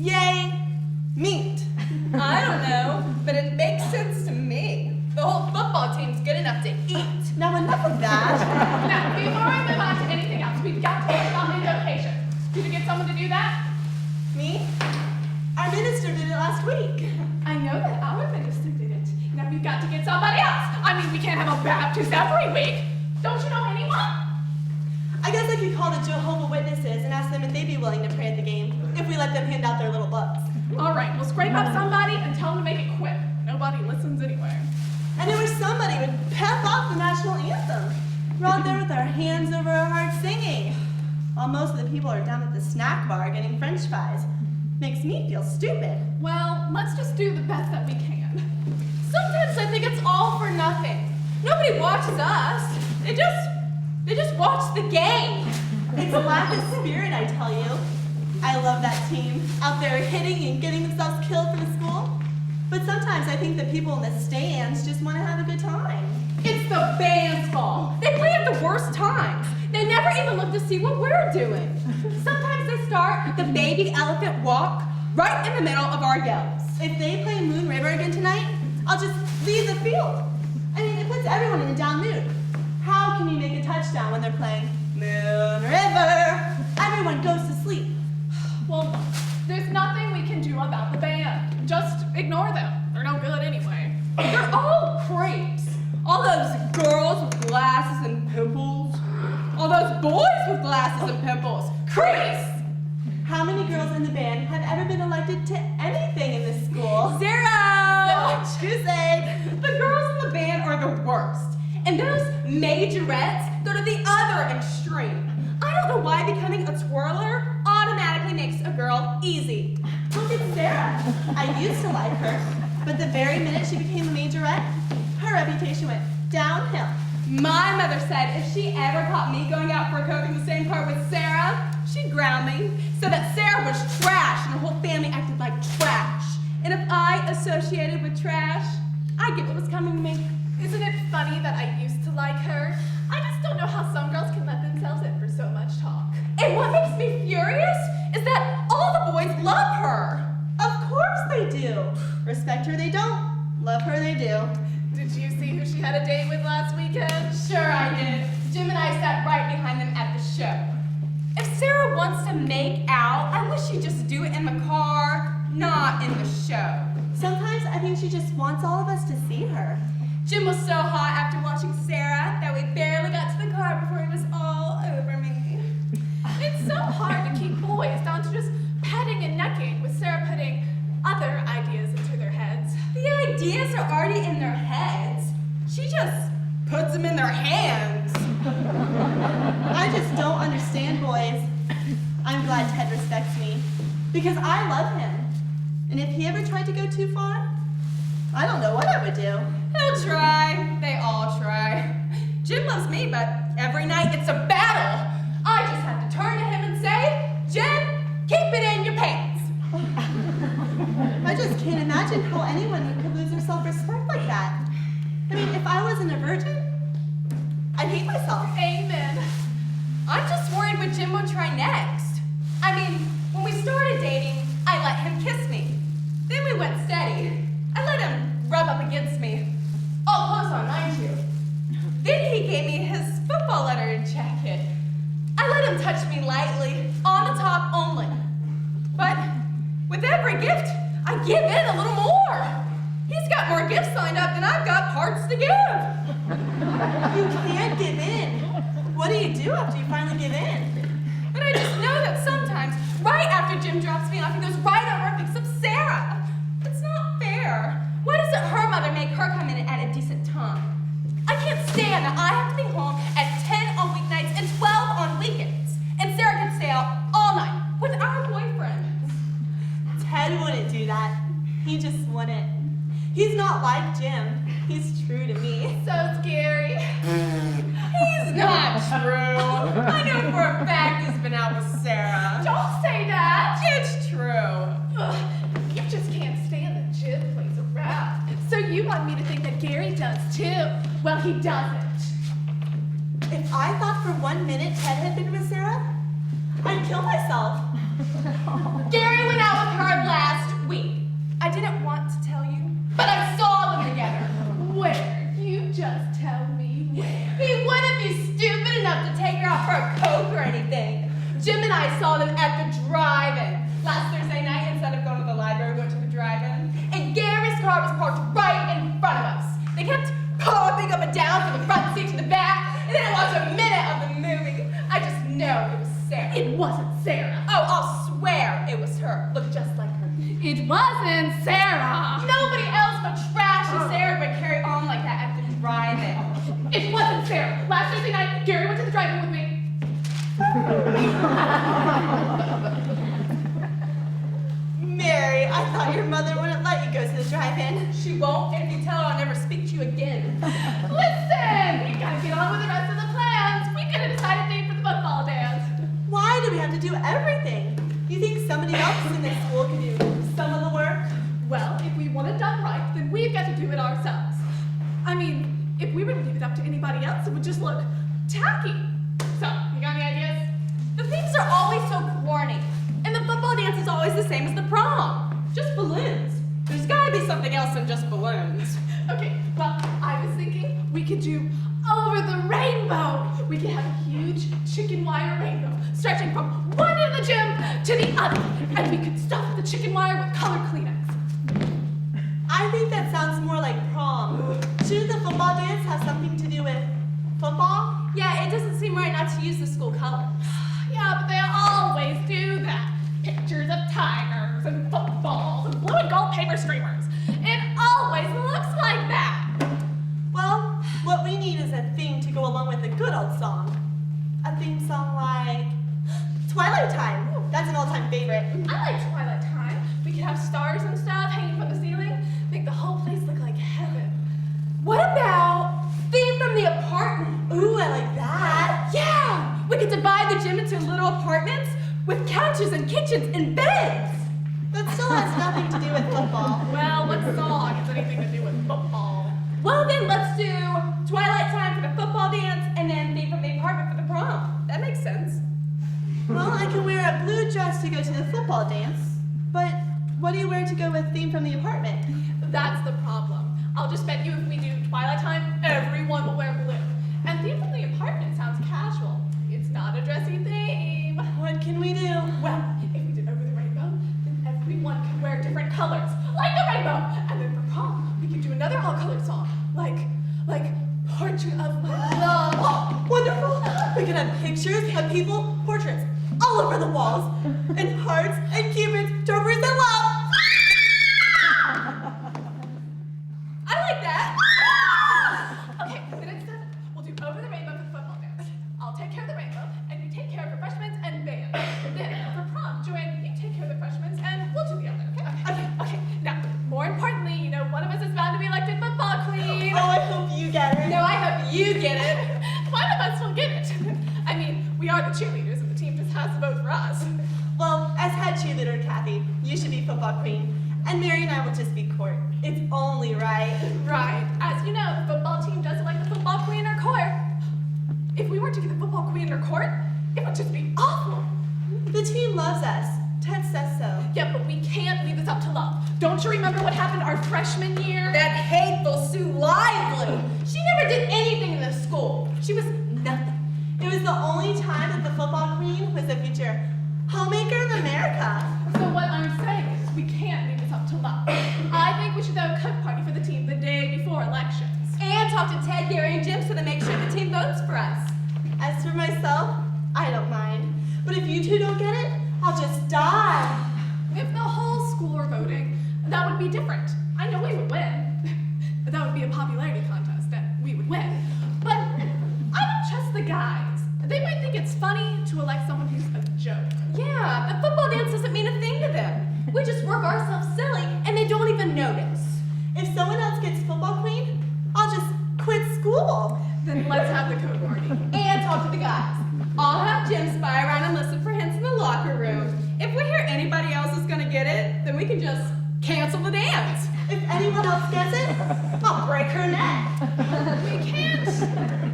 Yay, meat. I don't know, but it makes sense to me. The whole football team's good enough to eat. Now enough of that. Now, before I move on to anything else, we've got to talk about invocation. Did you get someone to do that? Me? Our minister did it last week. I know that our minister did it. Now we've got to get somebody else. I mean, we can't have a Baptist every week. Don't you know anyone? I guess I could call the Jehovah's Witnesses and ask them if they'd be willing to pray at the game, if we let them hand out their little books. All right, we'll scrape up somebody and tell them to make it quick. Nobody listens anyway. And I wish somebody would pep off the national anthem. We're out there with our hands over our hearts singing, while most of the people are down at the snack bar getting French fries. Makes me feel stupid. Well, let's just do the best that we can. Sometimes I think it's all for nothing. Nobody watches us. They just watch the game. It's a lack of spirit, I tell you. I love that team, out there hitting and getting themselves killed for the school. But sometimes I think the people in the stands just want to have a good time. It's the band's fault. They play at the worst times. They never even look to see what we're doing. Sometimes they start the baby elephant walk right in the middle of our yells. If they play Moon River again tonight, I'll just leave the field. I mean, it puts everyone in a down mood. How can you make a touchdown when they're playing Moon River? Everyone goes to sleep. Well, there's nothing we can do about the band. Just ignore them. They're no good anyway. They're all creeps. All those girls with glasses and pimples. All those boys with glasses and pimples. Creeps! How many girls in the band have ever been elected to anything in this school? 0! Goose egg. The girls in the band are the worst. And those majorettes go to the other extreme. I don't know why becoming a twirler automatically makes a girl easy. Look at Sarah. I used to like her, but the very minute she became a majorette, her reputation went downhill. My mother said if she ever caught me going out for a Coke in the same car with Sarah, she'd ground me. Said that Sarah was trash and her whole family acted like trash. And if I associated with trash, I'd get what was coming to me. Isn't it funny that I used to like her? I just don't know how some girls can let themselves in for so much talk. And what makes me furious is that all the boys love her. Of course they do. Respect her, they don't. Love her, they do. Did you see who she had a date with last weekend? Sure I did. Jim and I sat right behind them at the show. If Sarah wants to make out, I wish she'd just do it in the car, not in the show. Sometimes I think she just wants all of us to see her. Jim was so hot after watching Sarah that we barely got to the car before he was all over me. It's so hard to keep boys down to just petting and necking with Sarah putting other ideas into their heads. The ideas are already in their heads. She just puts them in their hands. I just don't understand boys. I'm glad Ted respects me, because I love him. And if he ever tried to go too far, I don't know what I would do. He'll try. They all try. Jim loves me, but every night it's a battle. I just have to turn to him and say, Jim, keep it in your pants. I just can't imagine how anyone could lose their self-respect like that. I mean, if I wasn't a virgin, I'd hate myself. Amen. I'm just worried what Jim would try next. I mean, when we started dating, I let him kiss me. Then we went steady. I let him rub up against me. All close on, mind you. Then he gave me his football lettered jacket. I let him touch me lightly, on the top only. But with every gift, I give in a little more. He's got more gifts lined up than I've got parts to give. You can't give in. What do you do after you finally give in? But I just know that sometimes, right after Jim drops me off, he goes right over and picks up Sarah. It's not fair. Why doesn't her mother make her come in at a decent time? I can't stand that I have to be home at 10 on weeknights and 12 on weekends. And Sarah can stay out all night with our boyfriends. Ted wouldn't do that. He just wouldn't. He's not like Jim. He's true to me. So scary. He's not true. I know for a fact he's been out with Sarah. Don't say that. It's true. Ugh, you just can't stand that Jim plays around. So you want me to think that Gary does too? Well, he doesn't. If I thought for 1 minute Ted had been with Sarah, I'd kill myself. Gary went out with her Yard last week. I didn't want to tell you, but I saw them together. Where? You just tell me where. He wouldn't be stupid enough to take her out for a Coke or anything. Jim and I saw them at the drive-in. Last Thursday night, instead of going to the library, we went to the drive-in. And Gary's car was parked right in front of us. They kept popping up and down from the front seat to the back, and then I watched a minute of the movie. I just know it was Sarah. It wasn't Sarah. Oh, I'll swear it was her. Looked just like her. It wasn't Sarah. Nobody else but trashy Sarah would carry on like that at the drive-in. It wasn't Sarah. Last Thursday night, Gary went to the drive-in with me. Mary, I thought your mother wouldn't let you go to the drive-in. She won't if you tell her I'll never speak to you again. Listen, we gotta get on with the rest of the plans. We could have decided date for the football dance. Why do we have to do everything? You think somebody else in this school can do some of the work? Well, if we want it done right, then we've got to do it ourselves. I mean, if we were to leave it up to anybody else, it would just look tacky. So, you got any ideas? The themes are always so corny. And the football dance is always the same as the prom. Just balloons. There's gotta be something else than just balloons. Okay, well, I was thinking we could do over the rainbow. We could have a huge chicken wire rainbow stretching from one end of the gym to the other. And we could stuff the chicken wire with color Kleenex. I think that sounds more like prom. Shouldn't the football dance have something to do with football? Yeah, it doesn't seem right not to use the school colors. Yeah, but they always do that. Pictures of tigers and footballs and blue and gold paper streamers. It always looks like that. Well, what we need is a theme to go along with a good old song. A theme song like Twilight Time. That's an all-time favorite. I like Twilight Time. We could have stars and stuff hanging from the ceiling. Make the whole place look like heaven. What about theme from the apartment? Ooh, I like that. Yeah! We could divide the gym into little apartments with couches and kitchens and beds. That still has nothing to do with football. Well, what song has anything to do with football? Well, then let's do Twilight Time for the football dance and then theme from the apartment for the prom. That makes sense. Well, I can wear a blue dress to go to the football dance, but what do you wear to go with theme from the apartment? That's the problem. I'll just bet you if we do Twilight Time, everyone will wear blue. And theme from the apartment sounds casual. It's not a dressy theme. What can we do? Well, if we did over the rainbow, then everyone could wear different colors, like the rainbow. And then for prom, we could do another all-colored song, like Portrait of My Love. Oh, wonderful! We can have pictures of people, portraits, all over the walls, and hearts and cupids to represent love. I like that. Okay, then instead, we'll do over the rainbow for the football dance. I'll take care of the rainbow, and you take care of refreshments and band. And then for prom, Joanne, you take care of the refreshments, and we'll do the other, okay? Okay. Now, more importantly, you know, one of us is bound to be elected football queen. Oh, I hope you get it. No, I hope you get it. One of us will get it. I mean, we are the cheerleaders, and the team just has to vote for us. Well, as head cheerleader, Kathy, you should be football queen, and Mary and I will just be court. It's only right. Right. As you know, the football team doesn't like the football queen or court. If we were to get the football queen or court, it would just be awful. The team loves us. Ted says so. Yeah, but we can't leave this up to love. Don't you remember what happened our freshman year? That hateful Sue Lively. She never did anything in the school. She was nothing. It was the only time that the football queen was a future homemaker of America. So what I'm saying is we can't leave this up to love. I think we should throw a cook party for the team the day before elections. And talk to Ted, Gary, and Jim so they make sure the team votes for us. As for myself, I don't mind. But if you two don't get it, I'll just die. If the whole school were voting, that would be different. I know we would win. That would be a popularity contest that we would win. But I don't trust the guys. They might think it's funny to elect someone who's a joke. Yeah, the football dance doesn't mean a thing to them. We just work ourselves silly and they don't even notice. If someone else gets football queen, I'll just quit school. Then let's have the cook party. And talk to the guys. I'll have Jim spy around and listen for hints in the locker room. If we hear anybody else is gonna get it, then we can just cancel the dance. If anyone else gets it, I'll break her neck. We can't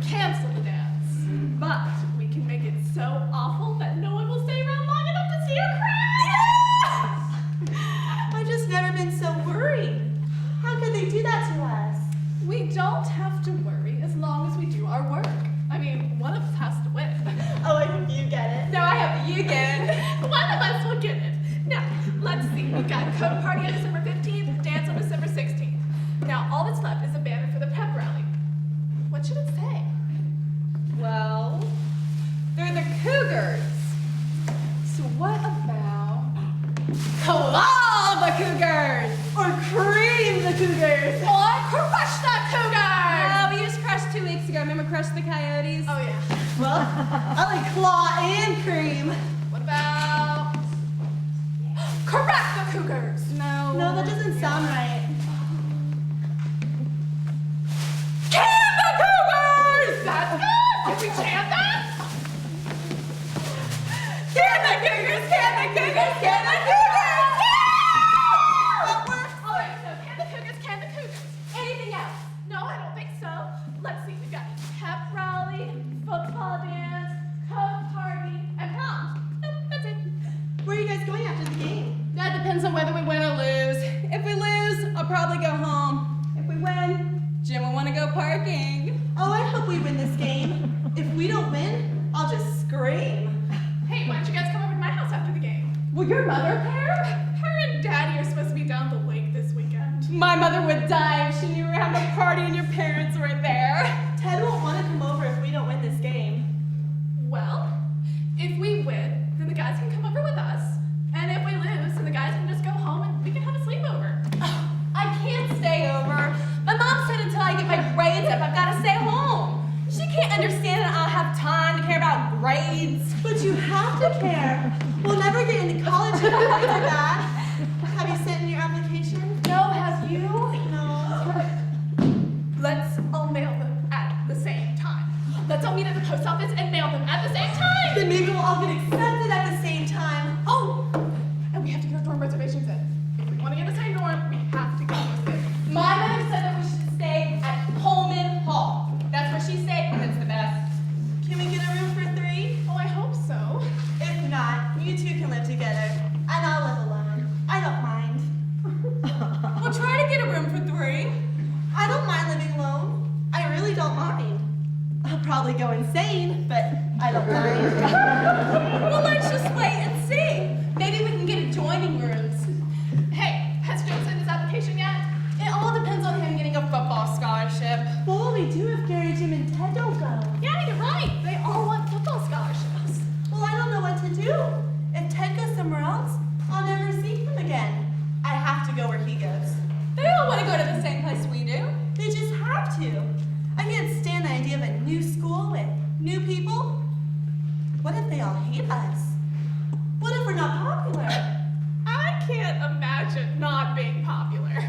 cancel the dance, but we can make it so awful that no one will stay around long enough to see her cry. you get it. One of us will get it. Now, let's see. We've got code party on December 15th, dance on December 16th. Now, all that's left is a banner for the pep rally. What should it say? Well, they're the Cougars. So what about Claw the Cougars? Or cream the Cougars. Or crush the Cougars! Oh, we just crushed 2 weeks ago. Remember Crush the Coyotes? Oh, yeah. Well, I like claw and cream. What about correct the Cougars? No. No, that doesn't sound right. Can the Cougars! That's good! Did we chant that? Can the Cougars, can the Cougars, can the Cougars! Alright, so can the Cougars. Anything else? No, I don't think so. Let's see, we've got pep rally, football dance, code party, and prom. That's it. Where are you guys going after the game? That depends on whether we win or lose. If we lose, I'll probably go home. If we win, Jim will want to go parking. Oh, I hope we win this game. If we don't win, I'll just scream. Hey, why don't you guys come over to my house after the game? Will your mother care? Her and Daddy are supposed to be down the lake this weekend. My mother would die if she knew we were having a party and your parents were there. Ted won't want to come over if we don't win this game. Well, if we win, then the guys can come over with us. And if we lose, then the guys can just go home and we can have a sleepover. Oh, I can't stay over. My mom said until I get my grades up, I've got to stay home. She can't understand that I'll have time to care about grades. But you have to care. We'll never get into college if your grades are bad. Have you sent in your application? No, have you? No. Let's all mail them at the same time. Let's all meet at the post office and mail them at the same time. Then maybe we'll all get accepted at the same time. Oh, and we have to get our dorm reservations in. If we want to get the same dorm, we have to go with it. My mother said that we should stay at Pullman Hall. That's where she stayed, and it's the best. Can we get a room for 3? Oh, I hope so. If not, you two can live together. And I'll live alone. I don't mind. We'll try to get a room for 3. I don't mind living alone. I really don't mind. I'll probably go insane, but I don't mind. Well, let's just wait and see. Maybe we can get adjoining rooms. Hey, has Joe sent his application yet? It all depends on him getting a football scholarship. What will we do if Gary, Jim, and Ted don't go? Yeah, you're right. They all want football scholarships. Well, I don't know what to do. If Ted goes somewhere else, I'll never see him again. I have to go where he goes. They all want to go to the same place we do. They just have to. I can't stand the idea of a new school with new people. What if they all hate us? What if we're not popular? I can't imagine not being popular.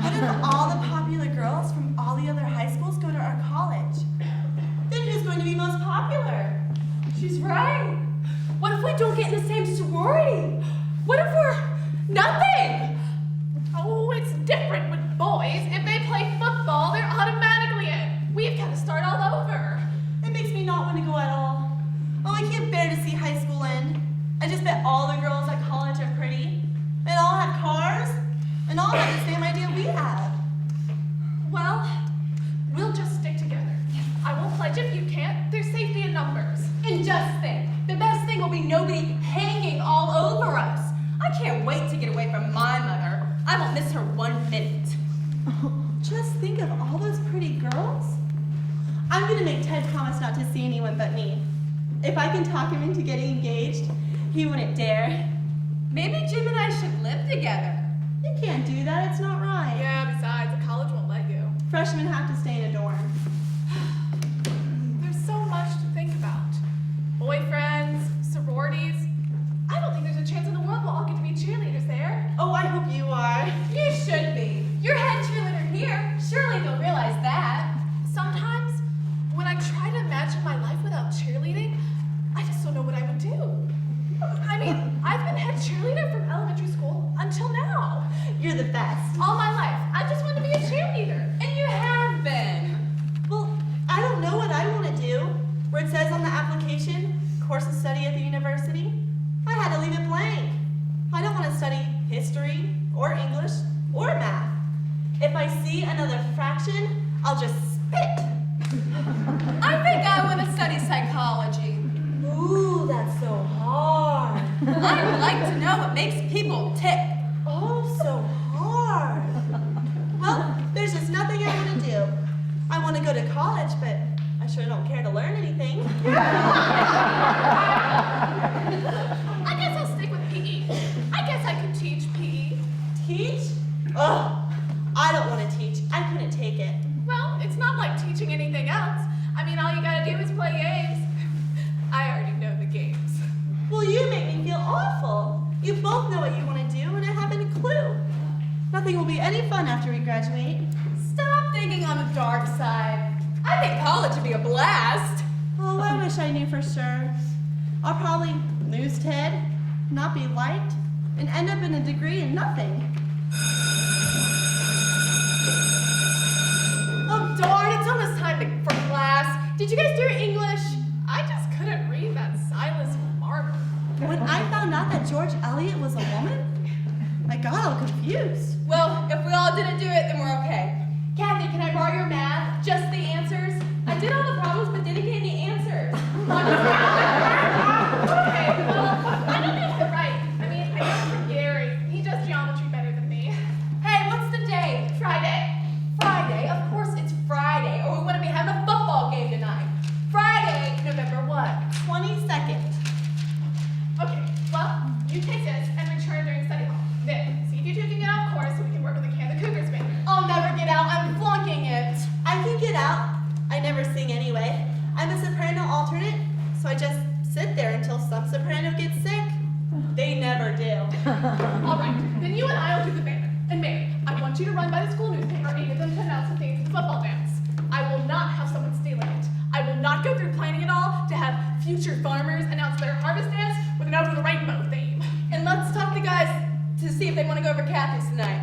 What if all the popular girls from all the other high schools go to our college? Then who's going to be most popular? She's right. What if we don't get in the same sorority? What if we're nothing? Oh, it's different with boys. If they play football, they're automatically in. We've got to start all over. It makes me not want to go at all. Oh, I can't bear to see high school end. I just bet all the girls at college are pretty, and all have cars, and all have the same idea we have. Well, we'll just stick together. I won't pledge if you can't. There's safety in numbers. And just think, the best thing will be nobody hanging all over us. I can't wait to get away from my mother. I won't miss her 1 minute. Just think of all those pretty girls. I'm gonna make Ted promise not to see anyone but me. If I can talk him into getting engaged, he wouldn't dare. Maybe Jim and I should live together. You can't do that, it's not right. Yeah, besides, the college won't let you. Freshmen have to stay in a dorm. There's so much to think about. Boyfriends, sororities. I don't think there's a chance in the world we'll all get to be cheerleaders there. Oh, I hope you are. You should be. You're head cheerleader here. Surely they'll realize that. Sometimes, when I try to imagine my life without cheerleading, I just don't know what I would do. I mean, I've been head cheerleader from elementary school until now. You're the best. All my life, I just wanted to be a cheerleader. And you have been. Well, I don't know what I want to do. Where it says on the application, course of study at the university, I had to leave it blank. I don't want to study history, or English, or math. If I see another fraction, I'll just spit. I think I want to study psychology. Ooh, that's so hard. I would like to know what makes people tick. Oh, so hard. Well, there's just nothing I want to do. I want to go to college, but I sure don't care to learn anything. I guess I'll stick with PE. I guess I could teach PE. Teach? Ugh, I don't want to teach. I couldn't take it. Well, it's not like teaching anything else. I mean, all you gotta do is play games. I already know the games. Well, you make me feel awful. You both know what you want to do, and I haven't a clue. Nothing will be any fun after we graduate. Stop thinking on the dark side. I think college would be a blast. Oh, I wish I knew for sure. I'll probably lose Ted, not be liked, and end up in a degree in nothing. Oh, darn, it's almost time for class. Did you guys do your English? I just couldn't read that Silas Martyr. When I found out that George Eliot was a woman, I got all confused. Well, if we all didn't do it, then we're okay. Kathy, can I borrow your math? Just the answers? I did all the problems, but didn't get any answers. Okay, well, I don't know if you're right. I mean, I guess for Gary, he does geometry better than me. Hey, what's the day? Friday. Friday? Of course it's Friday, or we wouldn't be having a football game tonight. Friday, November what? 22nd. Okay, well, you take this and return during study hall. Then, see if you two can get off course so we can work with the Can the Cougars band. I'll never get out. I'm flunking it. I can get out. I never sing anyway. I'm a soprano alternate, so I just sit there until some soprano gets sick. They never do. All right, then you and I will do the banner. And Mary, I want you to run by the school newspaper and get them to announce the theme for the football dance. I will not have someone stealing it. I will not go through planning it all to have future farmers announce their harvest dance with an over the rainbow theme. And let's talk to guys to see if they want to go over Kathy's tonight.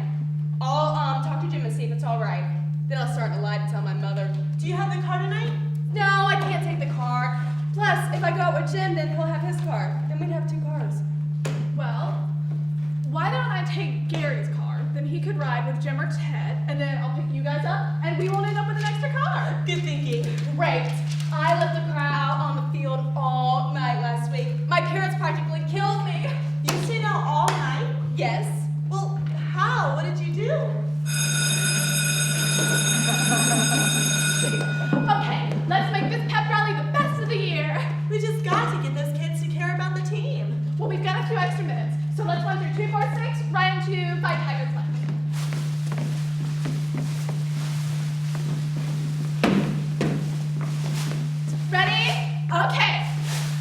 I'll talk to Jim and see if it's all right. Then I'll start to lie to tell my mother. Do you have the car tonight? No, I can't take the car. Plus, if I go out with Jim, then he'll have his car. Then we'd have two cars. Well, why don't I take Gary's car? Then he could ride with Jim or Ted, and then I'll pick you guys up, and we won't end up with an extra car. Good thinking. Great. I left the car out on the field all night last week. My parents practically killed me. You stayed out all night? Yes. Well, how? What did you do? Okay, let's make this pep rally the best of the year. We just got to get those kids to care about the team. Well, we've got a few extra minutes, so let's run through 2, 4, 6, right into 5 Tigers left. Ready? Okay.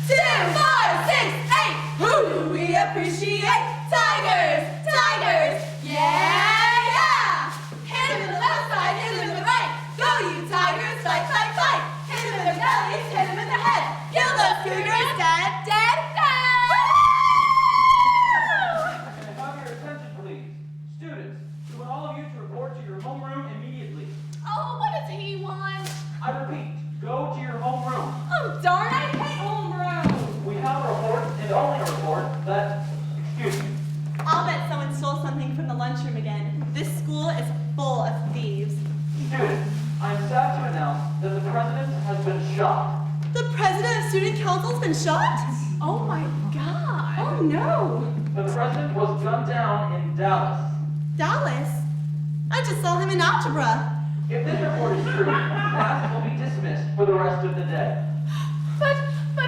2, 4, 6, 8. Who do we appreciate? Tigers! Tigers! Yeah! Hit him in the left side, hit him in the right. Go you Tigers, fight, fight, fight. Hit him in their bellies, hit him in the head. Kill those Cougars, dead, dead, dead! May I have your attention, please? Students, we want all of you to report to your homeroom immediately. Oh, what does he want? I repeat, go to your homeroom. Oh, darn, I hate homeroom. We have a report, and only a report, that, excuse me, I'll bet someone stole something from the lunchroom again. This school is full of thieves. students, I'm sad to announce that the president has been shot. The president of student council has been shot? Oh my God. Oh no. The president was gunned down in Dallas. Dallas? I just saw him in algebra. If this report is true, class will be dismissed for the rest of the day. But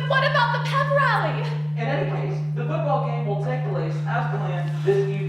what about the pep rally? In any case, the football game will take place as planned this evening.